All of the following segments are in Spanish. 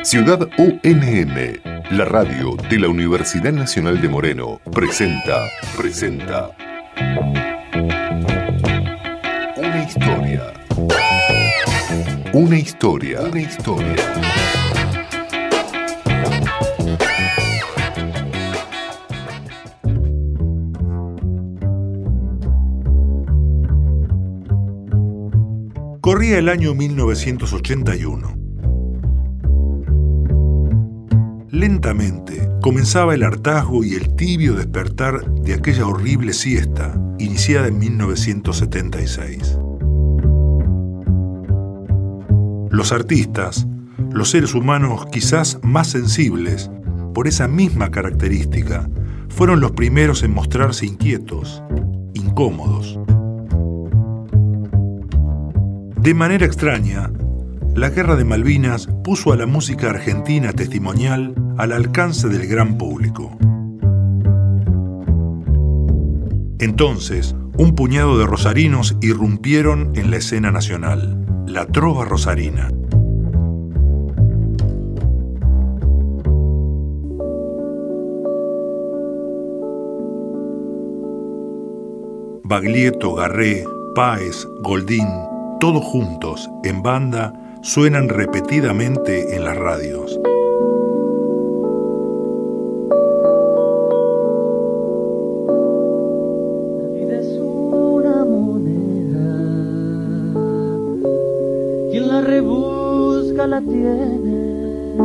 Ciudad UNM, la radio de la Universidad Nacional de Moreno, presenta Una historia. Una historia. Corría el año 1981. Lentamente comenzaba el hartazgo y el tibio despertar de aquella horrible siesta iniciada en 1976. Los artistas, los seres humanos quizás más sensibles, por esa misma característica, fueron los primeros en mostrarse inquietos, incómodos. De manera extraña, la Guerra de Malvinas puso a la música argentina testimonial al alcance del gran público. Entonces, un puñado de rosarinos irrumpieron en la escena nacional, la trova rosarina. Baglietto, Garré, Páez, Goldín, todos juntos, en banda, suenan repetidamente en las radios. La vida es una moneda, quien la rebusca la tiene.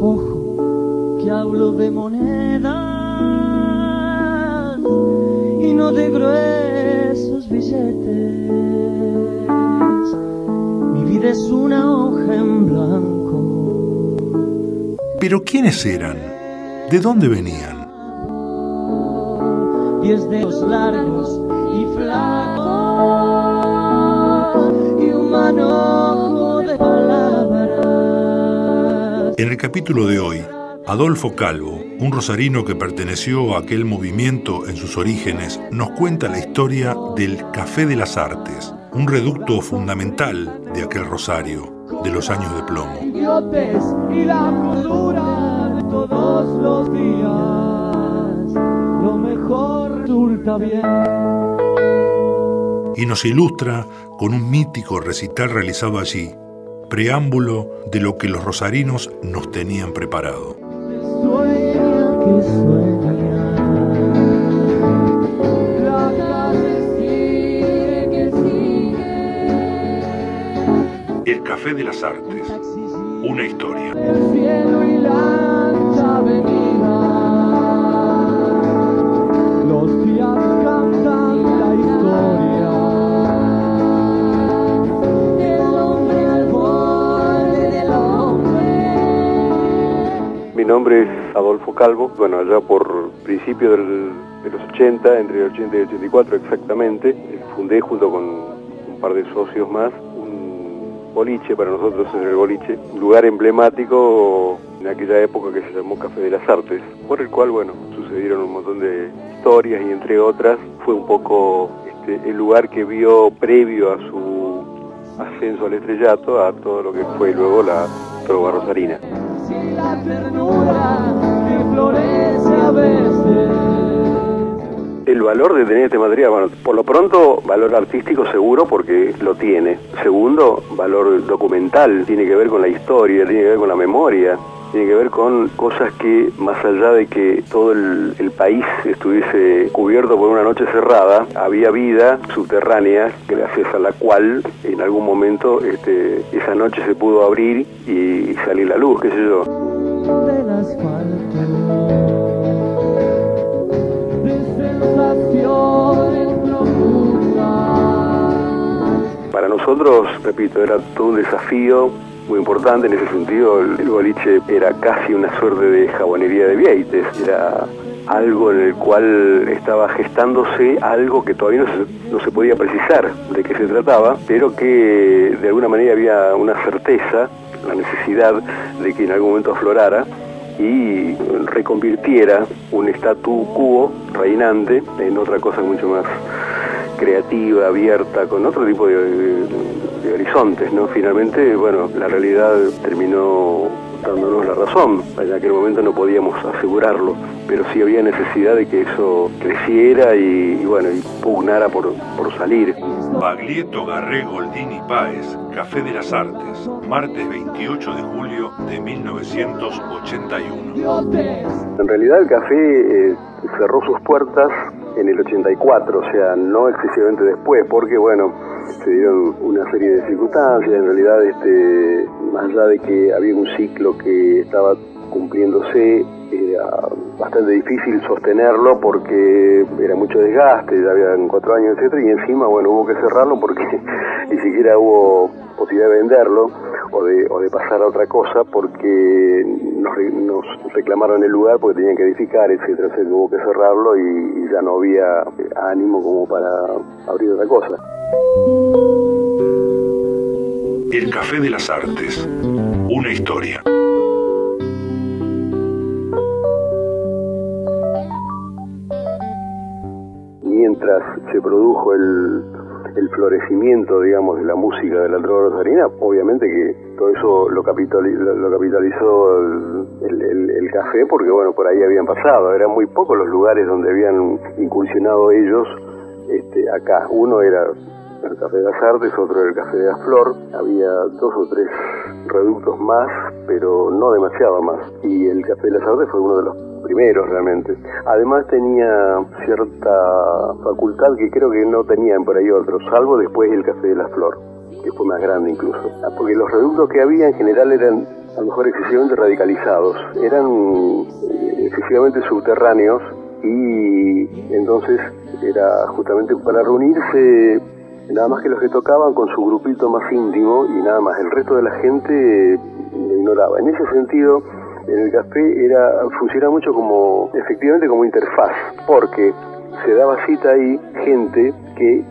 Ojo, que hablo de monedas y no de gruesos billetes. Es una hoja en blanco. ¿Pero quiénes eran? ¿De dónde venían? 10 dedos largos y flacos y un manojo de palabras. En el capítulo de hoy, Adolfo Calvo, un rosarino que perteneció a aquel movimiento en sus orígenes, nos cuenta la historia del Café de las Artes, un reducto fundamental de aquel Rosario, de los años de plomo. Y la cordura de todos los días, lo mejor resulta bien. Y nos ilustra con un mítico recital realizado allí, preámbulo de lo que los rosarinos nos tenían preparado. Sueña que sueña. El Café de las Artes, una historia. El cielo y la ancha avenida, los días cantan la historia. El hombre al borde del hombre. Mi nombre es Adolfo Calvo. Bueno, allá por principio de los 80, entre el 80 y el 84 exactamente, fundé junto con un par de socios más boliche, para nosotros es el boliche, un lugar emblemático en aquella época que se llamó Café de las Artes, por el cual, bueno, sucedieron un montón de historias y entre otras fue un poco el lugar que vio previo a su ascenso al estrellato a todo lo que fue luego la trova rosarina. Si la ternura que florece a veces. El valor de tener este material, bueno, por lo pronto, valor artístico seguro porque lo tiene. Segundo, valor documental, tiene que ver con la historia, tiene que ver con la memoria, tiene que ver con cosas que, más allá de que todo el país estuviese cubierto por una noche cerrada, había vida subterránea, gracias a la cual en algún momento esa noche se pudo abrir y salir la luz, qué sé yo. Del asfalto. Para nosotros, repito, era todo un desafío muy importante. En ese sentido, el boliche era casi una suerte de jabonería de Vieites. Era algo en el cual estaba gestándose algo que todavía no se podía precisar de qué se trataba, pero que de alguna manera había una certeza, la necesidad de que en algún momento aflorara y reconvirtiera un statu quo reinante en otra cosa mucho más creativa, abierta, con otro tipo de horizontes, ¿no? Finalmente, bueno, la realidad terminó dándonos la razón. En aquel momento no podíamos asegurarlo, pero sí había necesidad de que eso creciera y bueno, y pugnara por salir. Baglietto, Garré, Goldini, Páez, Café de las Artes, martes 28 de julio de 1981. En realidad el café cerró sus puertas en el 84, o sea, no excesivamente después, porque bueno, se dieron una serie de circunstancias. En realidad, más allá de que había un ciclo que estaba cumpliéndose, era bastante difícil sostenerlo porque era mucho desgaste, ya habían 4 años, etcétera, y encima, bueno, hubo que cerrarlo porque ni siquiera hubo posibilidad de venderlo o de pasar a otra cosa, porque nos reclamaron el lugar porque tenían que edificar, etcétera, entonces hubo que cerrarlo y ya no había ánimo como para abrir otra cosa. El Café de las Artes, una historia. Mientras se produjo el florecimiento, digamos, de la música de la trova rosarina, obviamente que todo eso lo capitalizó el café, porque bueno, por ahí habían pasado, eran muy pocos los lugares donde habían incursionado ellos acá. Uno era el Café de las Artes, otro era el Café de la Flor, había 2 o 3 reductos más, pero no demasiado más, y el Café de las Artes fue uno de los primeros realmente. Además tenía cierta facultad que creo que no tenían por ahí otros, salvo después el Café de la Flor, que fue más grande incluso, porque los reductos que había en general eran a lo mejor excesivamente radicalizados, eran excesivamente subterráneos, y entonces era justamente para reunirse nada más que los que tocaban con su grupito más íntimo y nada más. El resto de la gente lo ignoraba. En ese sentido, en el café funcionaba mucho efectivamente como interfaz, porque se daba cita ahí gente que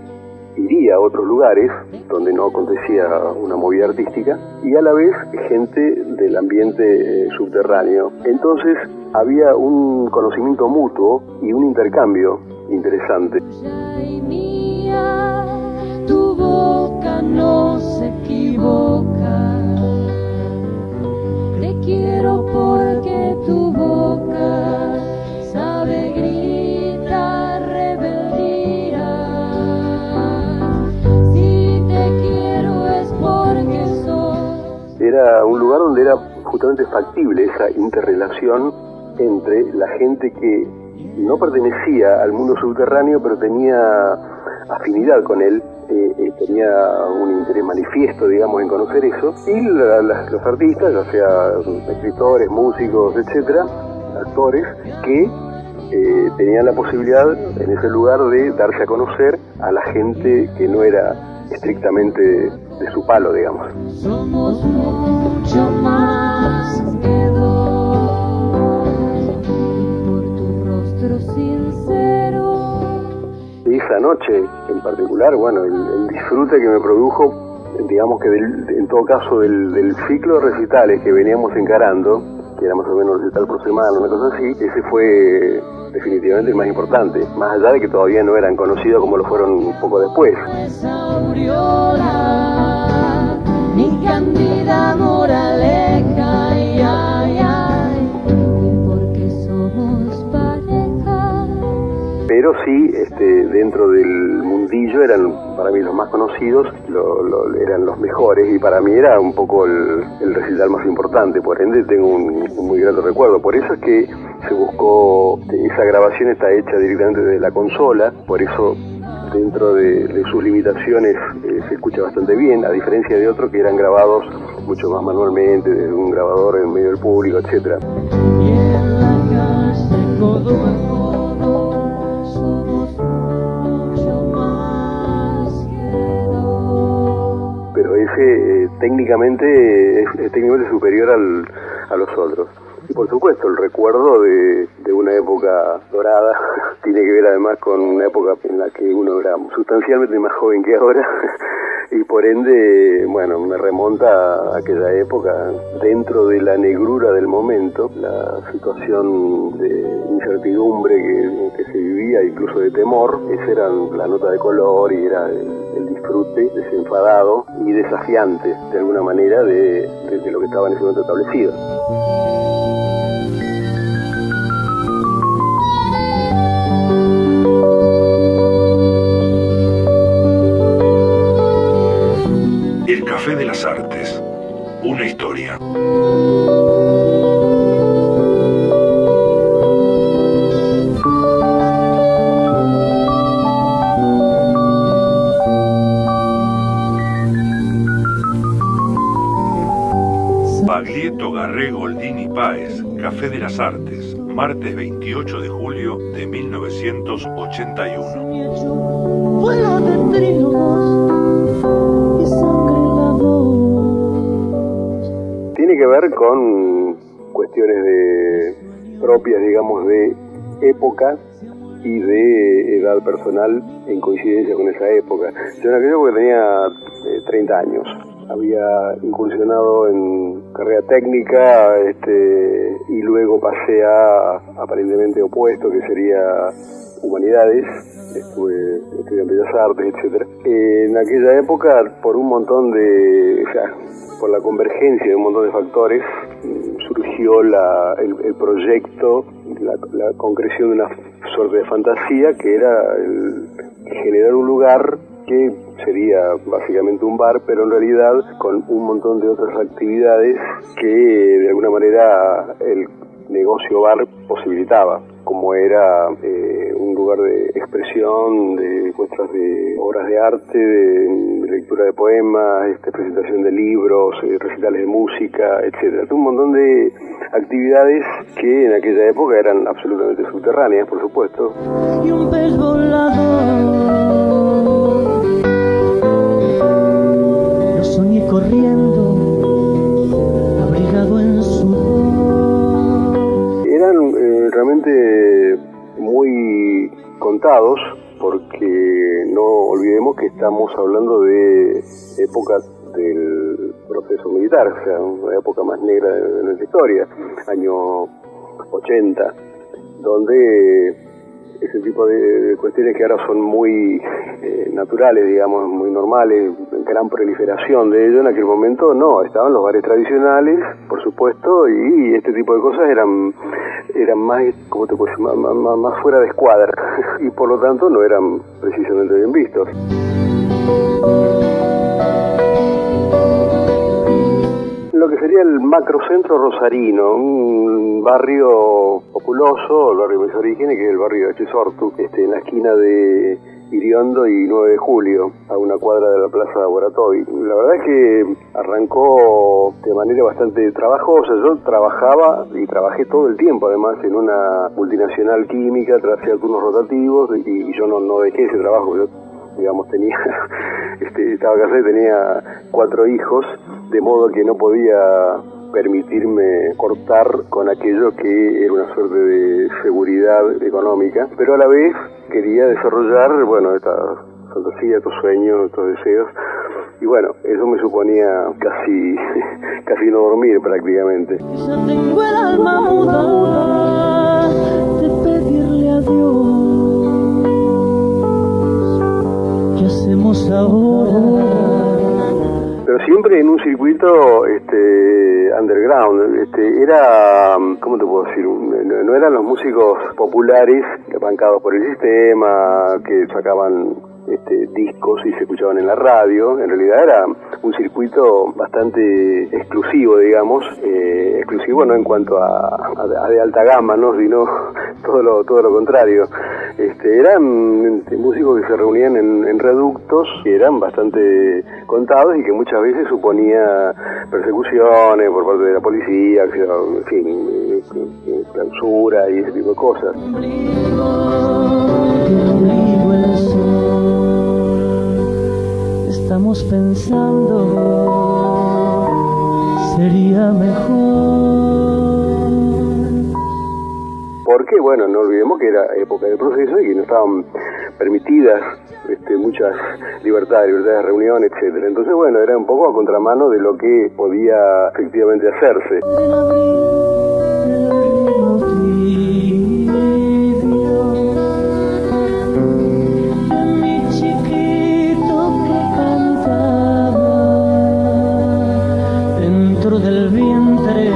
iría a otros lugares donde no acontecía una movida artística, y a la vez gente del ambiente subterráneo. Entonces había un conocimiento mutuo y un intercambio interesante. Tu boca no se equivoca, te quiero porque tu boca sabe gritar rebeldía. Si te quiero es porque sos. Era un lugar donde era justamente factible esa interrelación entre la gente que no pertenecía al mundo subterráneo, pero tenía afinidad con él, tenía un interés manifiesto, digamos, en conocer eso, y los artistas, ya sea escritores, músicos, etcétera, actores, que tenían la posibilidad en ese lugar de darse a conocer a la gente que no era estrictamente de su palo, digamos. Somos mucho más que dos, por tu rostro sincero. Esa noche en particular, bueno, el disfrute que me produjo, digamos que en todo caso del ciclo de recitales que veníamos encarando, que era más o menos un recital por semana, una cosa así, ese fue definitivamente el más importante, más allá de que todavía no eran conocidos como lo fueron un poco después. Esa aureola, mi cándida moraleja, ay, ay, ay, porque somos pareja. Pero sí, dentro del mundillo eran para mí los más conocidos, eran los mejores, y para mí era un poco el recital más importante, por ende tengo un muy grato recuerdo. Por eso es que se buscó, esa grabación está hecha directamente desde la consola, por eso dentro de sus limitaciones se escucha bastante bien, a diferencia de otros que eran grabados mucho más manualmente, desde un grabador en medio del público, etcétera. Y en la calle codo a codo somos mucho más que dos. Pero ese técnicamente es técnicamente superior a los otros. Y por supuesto el recuerdo de una época dorada tiene que ver además con una época en la que uno era sustancialmente más joven que ahora y por ende, bueno, me remonta a aquella época, dentro de la negrura del momento, la situación de incertidumbre que se vivía, incluso de temor. Esa era la nota de color y era el disfrute disfrute desenfadado y desafiante, de alguna manera, de lo que estaba en ese momento establecido. El Café de las Artes, una historia. Baglietto, Garré, Goldini, Páez, Café de las Artes, martes 28 de julio de 1981. Vuelo de trinos y sangre en la voz. Tiene que ver con cuestiones propias, digamos, de época y de edad personal en coincidencia con esa época. Yo en aquella época tenía 30 años. Había incursionado en carrera técnica y luego pasé a aparentemente opuesto, que sería humanidades. Estuve estudiando Bellas Artes, etc. En aquella época, por un montón por la convergencia de un montón de factores, surgió el proyecto, la concreción de una suerte de fantasía, que era el generar un lugar que sería básicamente un bar, pero en realidad con un montón de otras actividades que de alguna manera el negocio bar posibilitaba, como era un lugar de expresión, de muestras de obras de arte, de lectura de poemas, presentación de libros, recitales de música, etcétera. Un montón de actividades que en aquella época eran absolutamente subterráneas, por supuesto. Y un pez volador. Lo soñé corriendo, abrigado en sudor. Eran realmente muy contados, porque no olvidemos que estamos hablando de épocas del proceso militar, o sea, una época más negra de nuestra historia, año 80, donde ese tipo de cuestiones que ahora son muy naturales, digamos, muy normales, gran proliferación de ello, en aquel momento no, estaban los bares tradicionales, por supuesto, y este tipo de cosas eran más, ¿cómo te puedo decir?, más fuera de escuadra, y por lo tanto no eran precisamente bien vistos. Lo que sería el macrocentro rosarino, un barrio populoso, el barrio de mis orígenes, que es el barrio de Chisortu, en la esquina de Iriondo y 9 de Julio, a una cuadra de la Plaza Boratoy. La verdad es que arrancó de manera bastante trabajosa. Yo trabajaba y trabajé todo el tiempo, además, en una multinacional química, hacía turnos rotativos, y yo no dejé ese trabajo. Yo, digamos, estaba casado y tenía 4 hijos, de modo que no podía permitirme cortar con aquello que era una suerte de seguridad económica, pero a la vez quería desarrollar, bueno, esta fantasía, estos sueños, estos deseos, y bueno, eso me suponía casi no dormir prácticamente. Ya tengo el alma muda de pedirle adiós. ¿Qué hacemos ahora? Pero siempre en un circuito underground. Era, ¿cómo te puedo decir? No eran los músicos populares bancados por el sistema, que sacaban discos y se escuchaban en la radio. En realidad era un circuito bastante exclusivo, digamos, exclusivo no en cuanto a de alta gama, ¿no?, sino todo lo contrario. Eran músicos que se reunían en reductos que eran bastante contados y que muchas veces suponía persecuciones por parte de la policía, en fin, clausura y ese tipo de cosas. Estamos pensando, sería mejor. Porque, bueno, no olvidemos que era época de proceso y que no estaban permitidas muchas libertades de reunión, etcétera. Entonces, bueno, era un poco a contramano de lo que podía efectivamente hacerse. el vientre,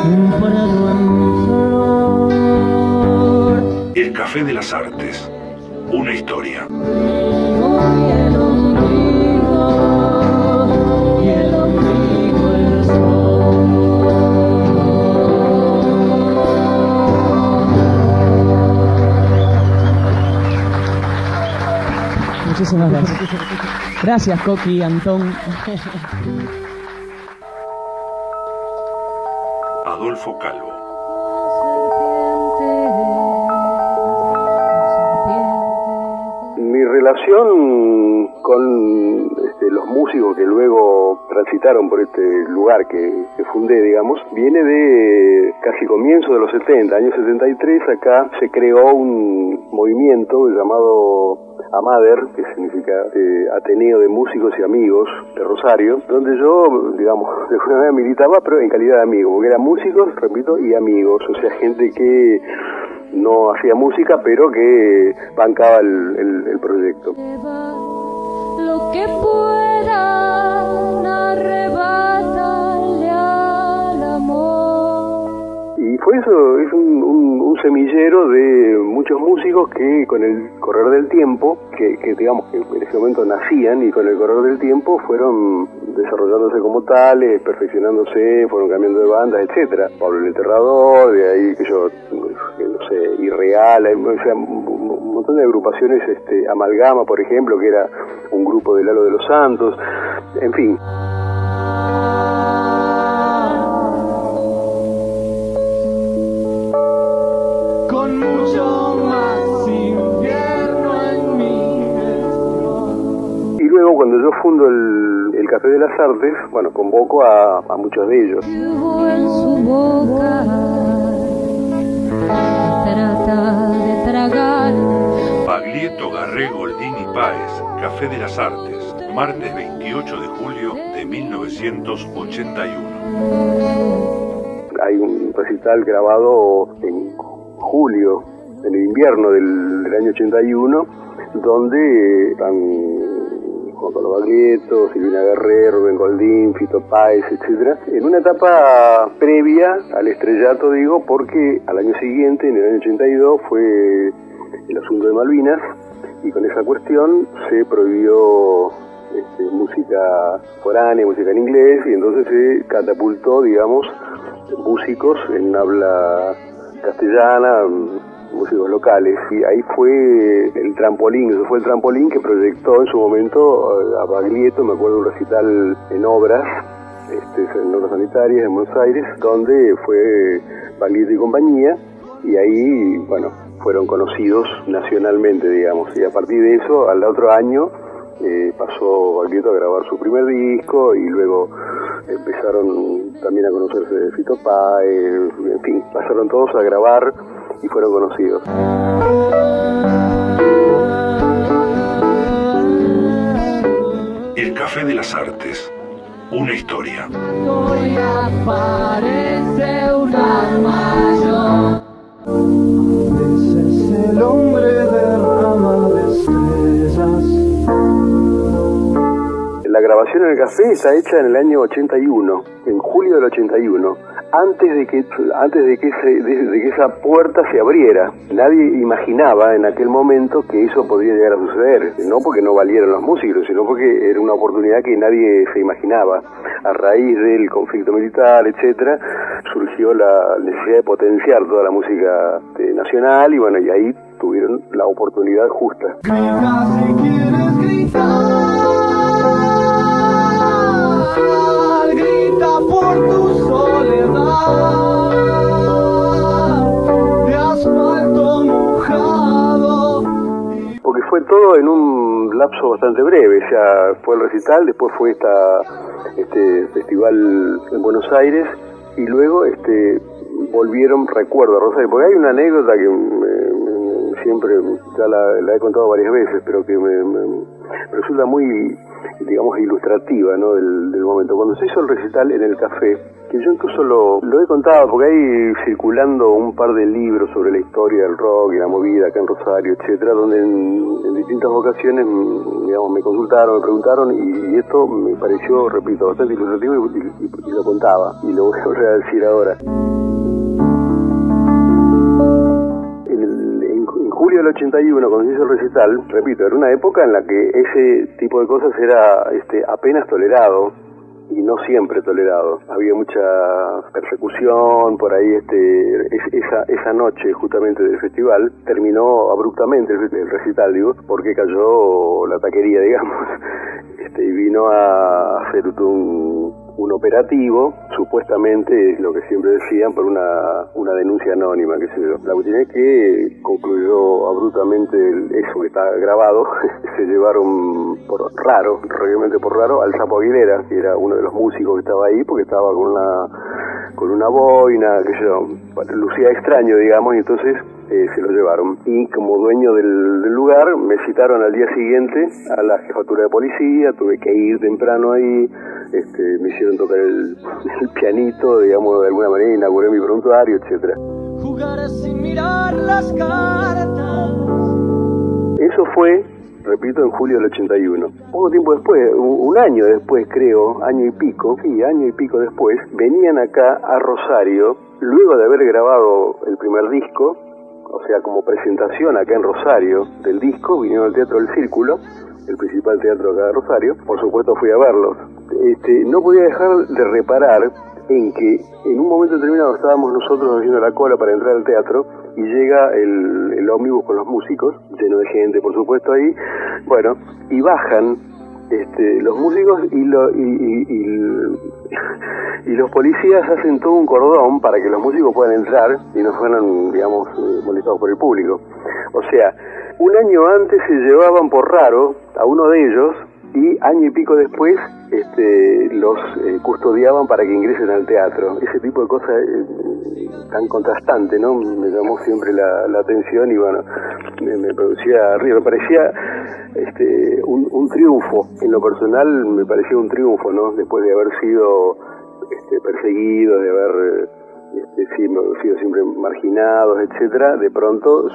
un prado en flor. El Café de las Artes, una historia. Muchísimas gracias. Gracias, Coqui, Antón. Adolfo Calvo. Mi relación con los músicos que luego transitaron por este lugar que fundé, digamos, viene de casi comienzo de los 70, años 73. Acá se creó un movimiento llamado AMADER, que significa Ateneo de Músicos y Amigos de Rosario, donde yo, digamos, de alguna manera militaba, pero en calidad de amigo, porque eran músicos, repito, y amigos, o sea, gente que no hacía música, pero que bancaba el proyecto. Lo que puedan arrebatarle al amor. Y fue eso, es un semillero de muchos músicos que con el correr del tiempo, que digamos que en ese momento nacían y con el correr del tiempo fueron desarrollándose como tales, perfeccionándose, fueron cambiando de bandas, etcétera. Pablo el Enterrador, de ahí que yo, no sé, Irreal, o sea, un montón de agrupaciones, Amalgama, por ejemplo, que era un grupo de Lalo de los Santos, en fin. Con mucho más invierno en mi gestión. Y luego cuando yo fundo el Café de las Artes, bueno, convoco a muchos de ellos. Hubo en su boca, trata de tragar. Baglietto, Garré, Goldín y Páez, Café de las Artes, martes 28 de julio de 1981. Hay un recital grabado en julio, en el invierno del año 81, donde están Juan Pablo Baglietto, Silvina Garré, Rubén Goldín, Fito Páez, etcétera, en una etapa previa al estrellato, digo, porque al año siguiente, en el año 82, fue el asunto de Malvinas, y con esa cuestión se prohibió música foránea, música en inglés, y entonces se catapultó, digamos, músicos en habla castellana, músicos locales, y ahí fue el trampolín, eso fue el trampolín que proyectó en su momento a Baglietto. Me acuerdo de un recital en Obras, en Obras Sanitarias en Buenos Aires, donde fue Baglietto y compañía, y ahí, bueno, fueron conocidos nacionalmente, digamos, y a partir de eso, al otro año, pasó Baglietto a grabar su primer disco, y luego empezaron también a conocerse Fito Páez, en fin, pasaron todos a grabar y fueron conocidos. El Café de las Artes, una historia. Hoy aparece un alma ese es el hombre de rama de estrellas. La grabación en el café está hecha en el año 81, en julio del 81, antes de que esa puerta se abriera. Nadie imaginaba en aquel momento que eso podría llegar a suceder, no porque no valieran los músicos, sino porque era una oportunidad que nadie se imaginaba. A raíz del conflicto militar, etcétera, surgió la necesidad de potenciar toda la música nacional, y bueno, y ahí tuvieron la oportunidad justa. Grita si quieres gritar. Grita por tu soledad de asfalto mojado. Porque fue todo en un lapso bastante breve, o sea, fue el recital, después fue este festival en Buenos Aires, y luego volvieron, recuerdo, a Rosario, porque hay una anécdota que siempre, ya la he contado varias veces, pero que me resulta muy, digamos, ilustrativa, ¿no?, del momento. Cuando se hizo el recital en el café, que yo incluso lo he contado, porque hay circulando un par de libros sobre la historia del rock y la movida acá en Rosario, etcétera, donde en distintas ocasiones, digamos, me consultaron, me preguntaron, y esto me pareció, repito, bastante ilustrativo y lo contaba, y lo voy a volver a decir ahora. En julio del 81, cuando se hizo el recital, repito, era una época en la que ese tipo de cosas era apenas tolerado, y no siempre tolerado. Había mucha persecución por ahí. Esa noche justamente del festival terminó abruptamente el recital, digo, porque cayó la taquería, digamos, y vino a hacer un operativo, supuestamente es lo que siempre decían, por una denuncia anónima, qué sé yo. La cuestión es que concluyó abruptamente eso que está grabado. Se llevaron realmente por raro, al Sapo Aguilera, que era uno de los músicos que estaba ahí, porque estaba con una boina, qué sé yo, lucía extraño, digamos, y entonces se lo llevaron. Y como dueño del lugar, me citaron al día siguiente a la jefatura de policía, tuve que ir temprano ahí, me hicieron tocar el pianito, digamos, de alguna manera, inauguré mi prontuario, etcétera. Jugar sin mirar las cartas. Eso fue, repito, en julio del 81. Poco tiempo después, un año después creo, año y pico después, venían acá a Rosario, luego de haber grabado el primer disco, o sea, como presentación acá en Rosario del disco, vinieron al Teatro del Círculo, el principal teatro acá de Rosario. Por supuesto fui a verlos. No podía dejar de reparar en que en un momento determinado estábamos nosotros haciendo la cola para entrar al teatro y llega el ómnibus con los músicos, lleno de gente, por supuesto, ahí, bueno, y bajan los músicos y los policías hacen todo un cordón para que los músicos puedan entrar y no fueran, digamos, molestados por el público. O sea, un año antes se llevaban por raro a uno de ellos y año y pico después los custodiaban para que ingresen al teatro. Ese tipo de cosas tan contrastante, ¿no? Me llamó siempre la atención y bueno, me producía río, me parecía un triunfo. En lo personal me parecía un triunfo, ¿no? Después de haber sido perseguidos, de haber sido siempre marginados, etcétera, de pronto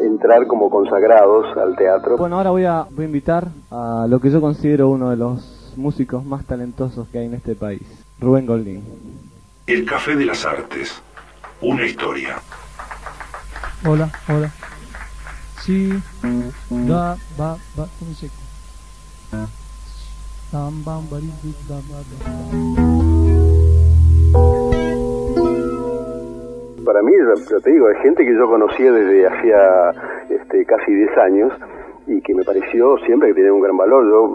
entrar como consagrados al teatro. Bueno, ahora voy a invitar a lo que yo considero uno de los músicos más talentosos que hay en este país, Rubén Goldín. El Café de las Artes, una historia. Hola. Sí, da, ba, ¿cómo se dice? Tam, bam, bari, da, ba. Para mí, yo te digo, hay gente que yo conocía desde hacía casi 10 años y que me pareció siempre que tenía un gran valor. Yo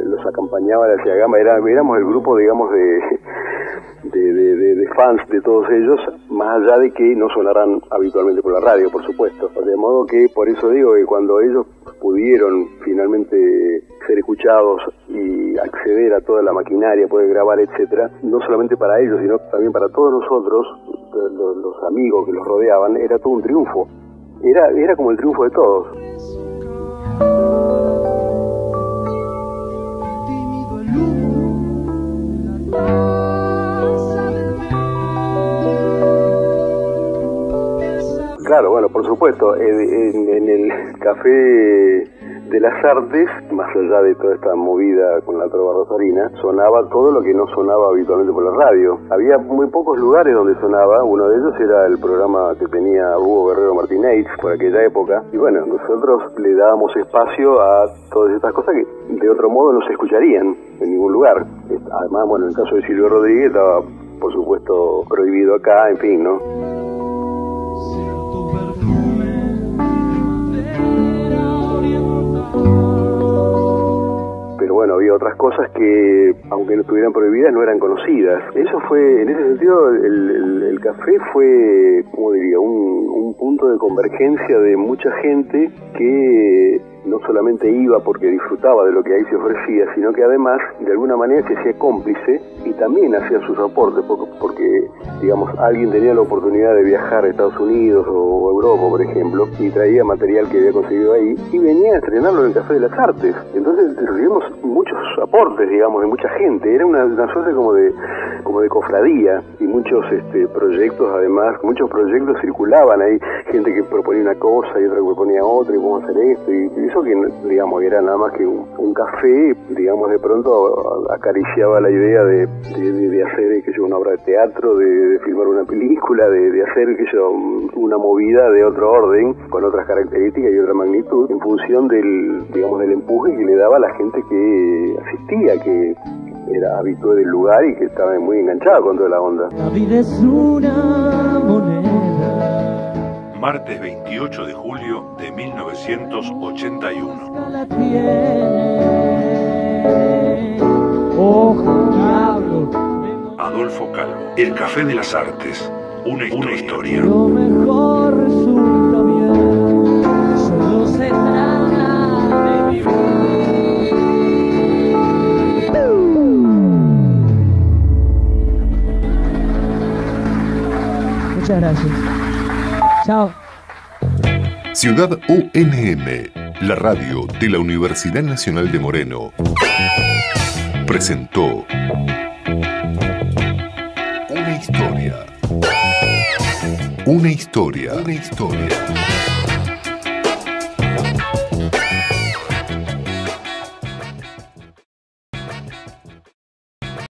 los acompañaba hacia Gama, éramos el grupo, digamos, de fans de todos ellos, más allá de que no sonaran habitualmente por la radio, por supuesto. De modo que, por eso digo que cuando ellos pudieron finalmente ser escuchados y acceder a toda la maquinaria, poder grabar, etcétera, no solamente para ellos, sino también para todos nosotros, los amigos que los rodeaban, era todo un triunfo. Era como el triunfo de todos. Claro, bueno, por supuesto, en el Café de las Artes, más allá de toda esta movida con la trova rosarina, sonaba todo lo que no sonaba habitualmente por la radio. Había muy pocos lugares donde sonaba, uno de ellos era el programa que tenía Hugo Guerrero Martínez por aquella época, y bueno, nosotros le dábamos espacio a todas estas cosas que de otro modo no se escucharían en ningún lugar. Además, bueno, en el caso de Silvio Rodríguez estaba, por supuesto, prohibido acá, en fin, ¿no? Pero bueno, había otras cosas que, aunque no estuvieran prohibidas, no eran conocidas. Eso fue, en ese sentido, el café fue, como diría, un punto de convergencia de mucha gente que no solamente iba porque disfrutaba de lo que ahí se ofrecía, sino que además, de alguna manera, se hacía cómplice y también hacía sus aportes, porque digamos, alguien tenía la oportunidad de viajar a Estados Unidos o Europa, por ejemplo, y traía material que había conseguido ahí, y venía a estrenarlo en el Café de las Artes. Entonces recibimos muchos aportes, digamos, de mucha gente. Era una suerte como de como de cofradía, y muchos proyectos, además, muchos proyectos circulaban ahí, gente que proponía una cosa y otra que proponía otra, y cómo hacer esto, y eso que, digamos, era nada más que un café, digamos, de pronto acariciaba la idea de hacer, qué sé yo, una obra de teatro, de filmar una película, de hacer, qué sé yo, una movida de otro orden, con otras características y otra magnitud, en función del, digamos, del empuje que le daba a la gente que asistía, que era habitué del lugar y que estaba muy enganchada con toda la onda. La vida es una moneda. Martes 28 de julio de 1981. La tiene. Ojo, diablo. Adolfo Calvo. El Café de las Artes. Una historia. Lo mejor resulta bien. Solo se trata de vivir. Muchas gracias. Chao. Ciudad UNM, la radio de la Universidad Nacional de Moreno, presentó Una historia. Una historia. Una historia.